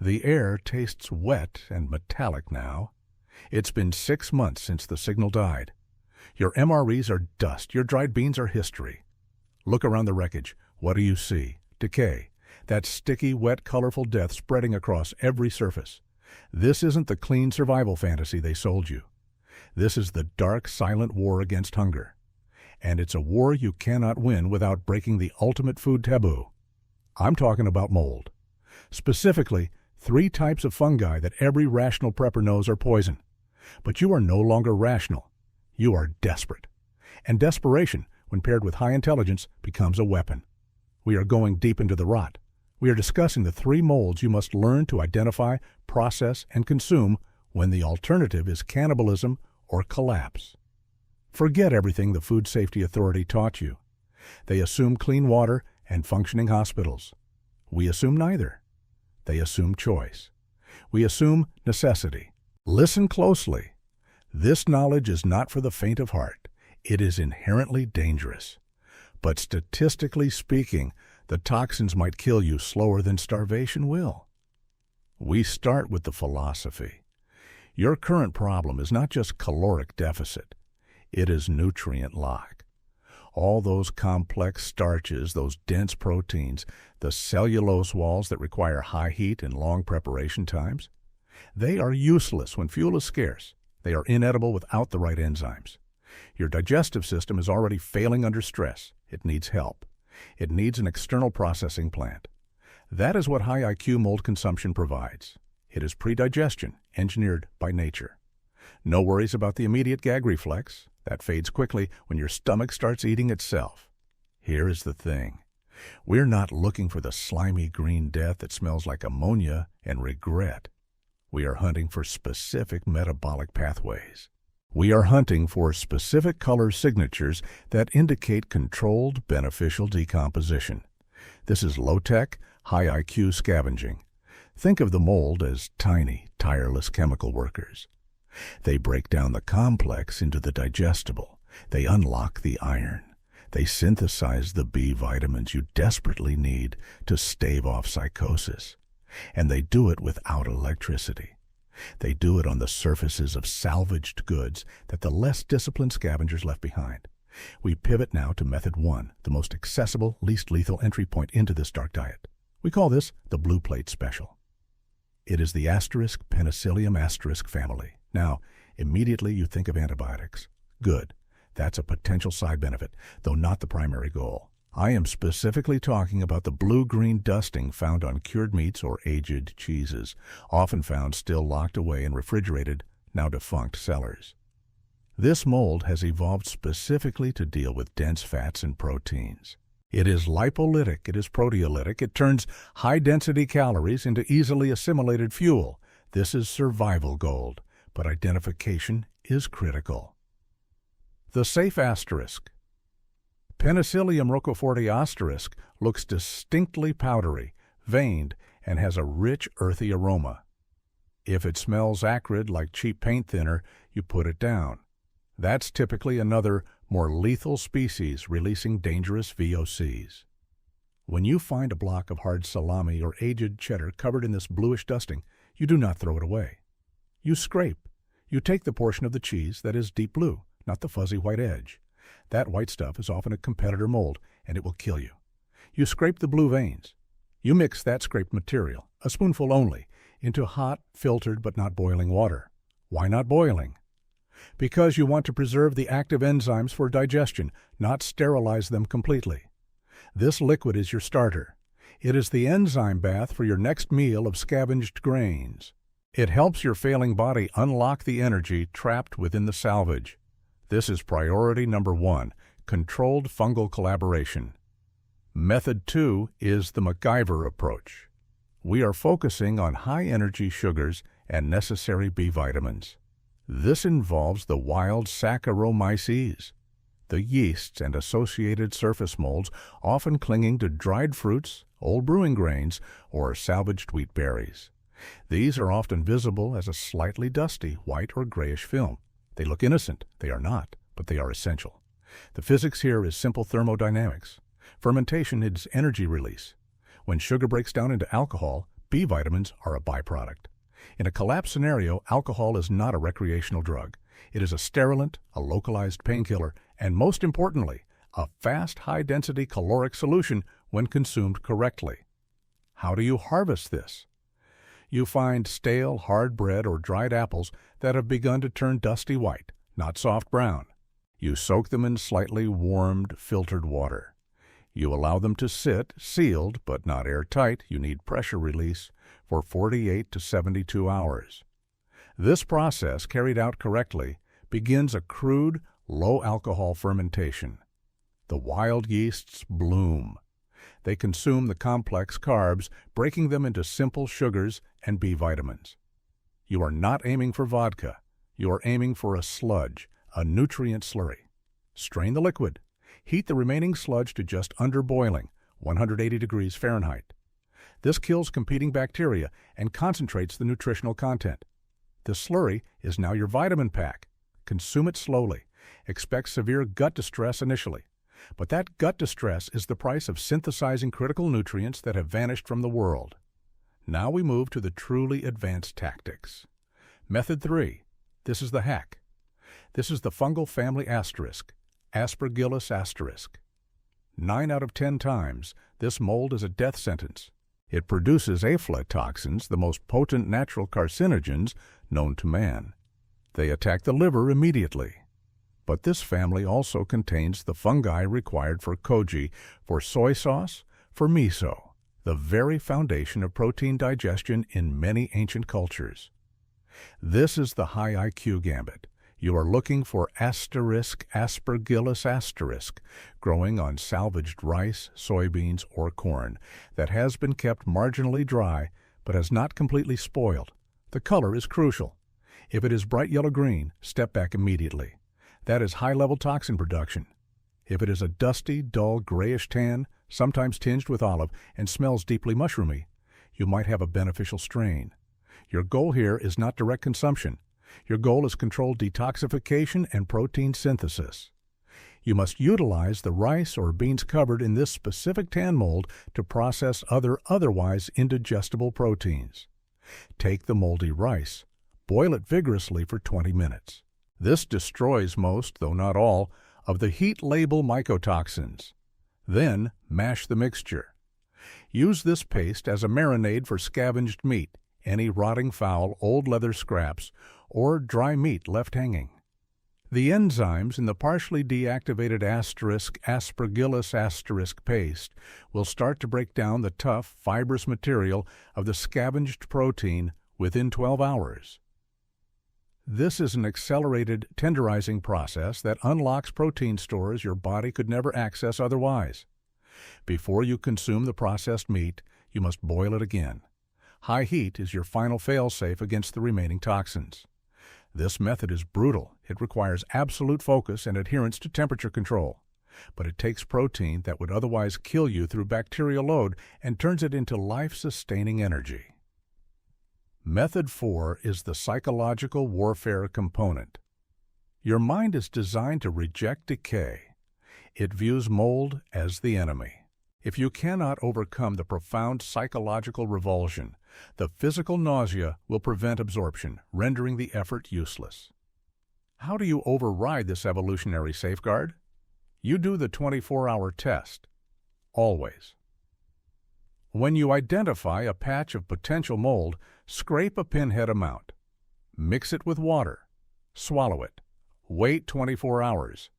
The air tastes wet and metallic now. It's been 6 months since the signal died. Your MREs are dust. Your dried beans are history. Look around the wreckage. What do you see? Decay. That sticky, wet, colorful death spreading across every surface. This isn't the clean survival fantasy they sold you. This is the dark, silent war against hunger. And it's a war you cannot win without breaking the ultimate food taboo. I'm talking about mold. Specifically, 3 types of fungi that every rational prepper knows are poison. But you are no longer rational. You are desperate. And desperation, when paired with high intelligence, becomes a weapon. We are going deep into the rot. We are discussing the 3 molds you must learn to identify, process, and consume when the alternative is cannibalism or collapse. Forget everything the Food Safety Authority taught you. They assume clean water and functioning hospitals. We assume neither. They assume choice. We assume necessity. Listen closely. This knowledge is not for the faint of heart. It is inherently dangerous. But statistically speaking, the toxins might kill you slower than starvation will. We start with the philosophy. Your current problem is not just caloric deficit. It is nutrient lack. All those complex starches, those dense proteins, the cellulose walls that require high heat and long preparation times, they are useless when fuel is scarce. They are inedible without the right enzymes. Your digestive system is already failing under stress. It needs help. It needs an external processing plant. That is what high IQ mold consumption provides. It is predigestion, engineered by nature. No worries about the immediate gag reflex. That fades quickly when your stomach starts eating itself. Here is the thing. We're not looking for the slimy green death that smells like ammonia and regret. We are hunting for specific metabolic pathways. We are hunting for specific color signatures that indicate controlled, beneficial decomposition. This is low-tech, high IQ scavenging. Think of the mold as tiny, tireless chemical workers. They break down the complex into the digestible. They unlock the iron. They synthesize the B vitamins you desperately need to stave off psychosis. And they do it without electricity. They do it on the surfaces of salvaged goods that the less disciplined scavengers left behind. We pivot now to Method 1, the most accessible, least lethal entry point into this dark diet. We call this the Blue Plate Special. It is the Penicillium family. Now, immediately you think of antibiotics. Good. That's a potential side benefit, though not the primary goal. I am specifically talking about the blue-green dusting found on cured meats or aged cheeses, often found still locked away in refrigerated, now defunct cellars. This mold has evolved specifically to deal with dense fats and proteins. It is lipolytic, it is proteolytic, it turns high-density calories into easily assimilated fuel. This is survival gold, but identification is critical. The safe asterisk. Penicillium roqueforti asterisk looks distinctly powdery, veined, and has a rich, earthy aroma. If it smells acrid like cheap paint thinner, you put it down. That's typically another, more lethal species releasing dangerous VOCs. When you find a block of hard salami or aged cheddar covered in this bluish dusting, you do not throw it away. You scrape. You take the portion of the cheese that is deep blue, not the fuzzy white edge. That white stuff is often a competitor mold, and it will kill you. You scrape the blue veins. You mix that scraped material, a spoonful only, into hot, filtered but not boiling water. Why not boiling? Because you want to preserve the active enzymes for digestion, not sterilize them completely. This liquid is your starter. It is the enzyme bath for your next meal of scavenged grains. It helps your failing body unlock the energy trapped within the salvage. This is priority number 1, controlled fungal collaboration. Method 2 is the MacGyver approach. We are focusing on high-energy sugars and necessary B vitamins. This involves the wild Saccharomyces, the yeasts and associated surface molds often clinging to dried fruits, old brewing grains, or salvaged wheat berries. These are often visible as a slightly dusty white or grayish film. They look innocent. They are not, but they are essential. The physics here is simple thermodynamics. Fermentation is energy release. When sugar breaks down into alcohol, B vitamins are a byproduct. In a collapse scenario, alcohol is not a recreational drug. It is a sterilant, a localized painkiller, and most importantly, a fast, high-density caloric solution when consumed correctly. How do you harvest this? You find stale, hard bread or dried apples that have begun to turn dusty white, not soft brown. You soak them in slightly warmed, filtered water. You allow them to sit, sealed but not airtight, you need pressure release, for 48 to 72 hours. This process, carried out correctly, begins a crude, low-alcohol fermentation. The wild yeasts bloom. They consume the complex carbs, breaking them into simple sugars and B vitamins. You are not aiming for vodka. You are aiming for a sludge, a nutrient slurry. Strain the liquid. Heat the remaining sludge to just under boiling, 180 degrees Fahrenheit. This kills competing bacteria and concentrates the nutritional content. The slurry is now your vitamin pack. Consume it slowly. Expect severe gut distress initially. But that gut distress is the price of synthesizing critical nutrients that have vanished from the world. Now we move to the truly advanced tactics. Method 3. This is the hack. This is the fungal family asterisk, Aspergillus asterisk. 9 out of 10 times, this mold is a death sentence. It produces aflatoxins, the most potent natural carcinogens known to man. They attack the liver immediately. But this family also contains the fungi required for koji, for soy sauce, for miso, the very foundation of protein digestion in many ancient cultures. This is the high IQ gambit. You are looking for Aspergillus asterisk, growing on salvaged rice, soybeans, or corn, that has been kept marginally dry but has not completely spoiled. The color is crucial. If it is bright yellow-green, step back immediately. That is high-level toxin production. If it is a dusty, dull, grayish tan, sometimes tinged with olive, and smells deeply mushroomy, you might have a beneficial strain. Your goal here is not direct consumption. Your goal is controlled detoxification and protein synthesis. You must utilize the rice or beans covered in this specific tan mold to process otherwise indigestible proteins. Take the moldy rice. Boil it vigorously for 20 minutes. This destroys most, though not all, of the heat-label mycotoxins. Then mash the mixture. Use this paste as a marinade for scavenged meat, any rotting fowl, old leather scraps, or dry meat left hanging. The enzymes in the partially deactivated Aspergillus asterisk paste will start to break down the tough, fibrous material of the scavenged protein within 12 hours. This is an accelerated tenderizing process that unlocks protein stores your body could never access otherwise. Before you consume the processed meat, you must boil it again. High heat is your final fail-safe against the remaining toxins. This method is brutal. It requires absolute focus and adherence to temperature control. But it takes protein that would otherwise kill you through bacterial load and turns it into life-sustaining energy. Method 4 is the psychological warfare component. Your mind is designed to reject decay. It views mold as the enemy. If you cannot overcome the profound psychological revulsion, the physical nausea will prevent absorption, rendering the effort useless. How do you override this evolutionary safeguard? You do the 24-hour test. Always. When you identify a patch of potential mold, scrape a pinhead amount. Mix it with water. Swallow it. Wait 24 hours.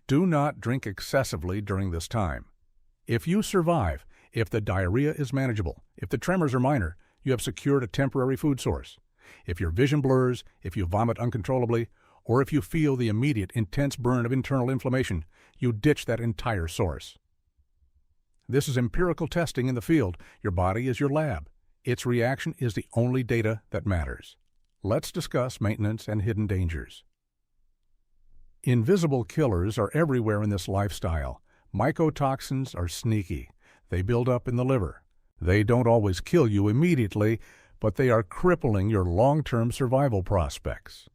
Do not drink excessively during this time. If you survive, if the diarrhea is manageable, if the tremors are minor, you have secured a temporary food source. If your vision blurs, if you vomit uncontrollably, or if you feel the immediate intense burn of internal inflammation, you ditch that entire source. This is empirical testing in the field. Your body is your lab. Its reaction is the only data that matters. Let's discuss maintenance and hidden dangers. Invisible killers are everywhere in this lifestyle. Mycotoxins are sneaky. They build up in the liver. They don't always kill you immediately, but they are crippling your long-term survival prospects.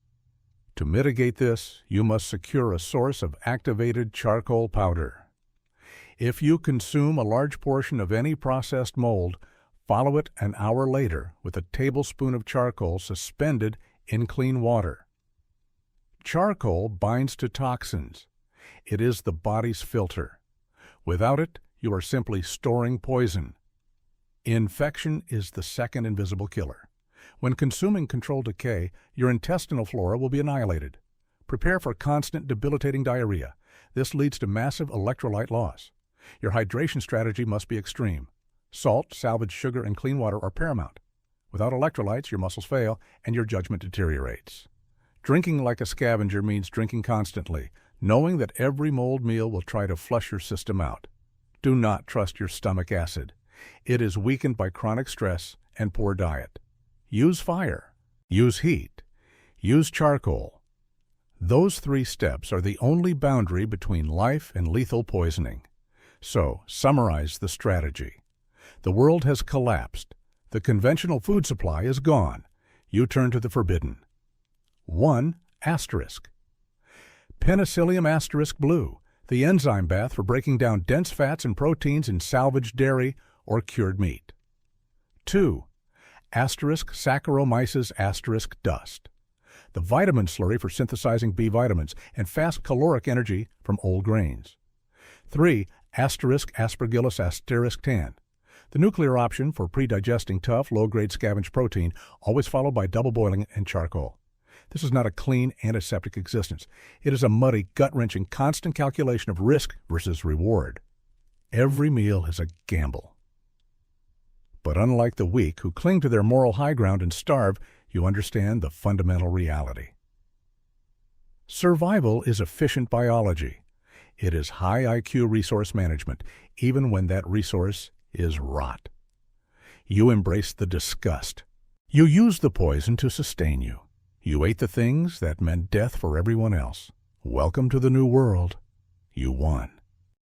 To mitigate this, you must secure a source of activated charcoal powder. If you consume a large portion of any processed mold, Follow it an hour later with a tablespoon of charcoal suspended in clean water. Charcoal binds to toxins. It is the body's filter. Without it, you are simply storing poison. Infection is the second invisible killer. When consuming controlled decay, your intestinal flora will be annihilated. Prepare for constant debilitating diarrhea. This leads to massive electrolyte loss. Your hydration strategy must be extreme. Salt, salvaged sugar, and clean water are paramount. Without electrolytes, your muscles fail and your judgment deteriorates. Drinking like a scavenger means drinking constantly, knowing that every mold meal will try to flush your system out. Do not trust your stomach acid. It is weakened by chronic stress and poor diet. Use fire. Use heat. Use charcoal. Those 3 steps are the only boundary between life and lethal poisoning. So, summarize the strategy. The world has collapsed. The conventional food supply is gone. You turn to the forbidden. 1. Asterisk. Penicillin asterisk blue, the enzyme bath for breaking down dense fats and proteins in salvaged dairy or cured meat. 2. Asterisk Saccharomyces asterisk dust, the vitamin slurry for synthesizing B vitamins and fast caloric energy from old grains. 3. Asterisk Aspergillus asterisk tan, the nuclear option for pre-digesting tough, low-grade scavenged protein, always followed by double boiling and charcoal. This is not a clean, antiseptic existence. It is a muddy, gut-wrenching, constant calculation of risk versus reward. Every meal is a gamble. But unlike the weak who cling to their moral high ground and starve, you understand the fundamental reality. Survival is efficient biology. It is high IQ resource management, even when that resource is rot. You embrace the disgust. You use the poison to sustain you. You ate the things that meant death for everyone else. Welcome to the new world. You won.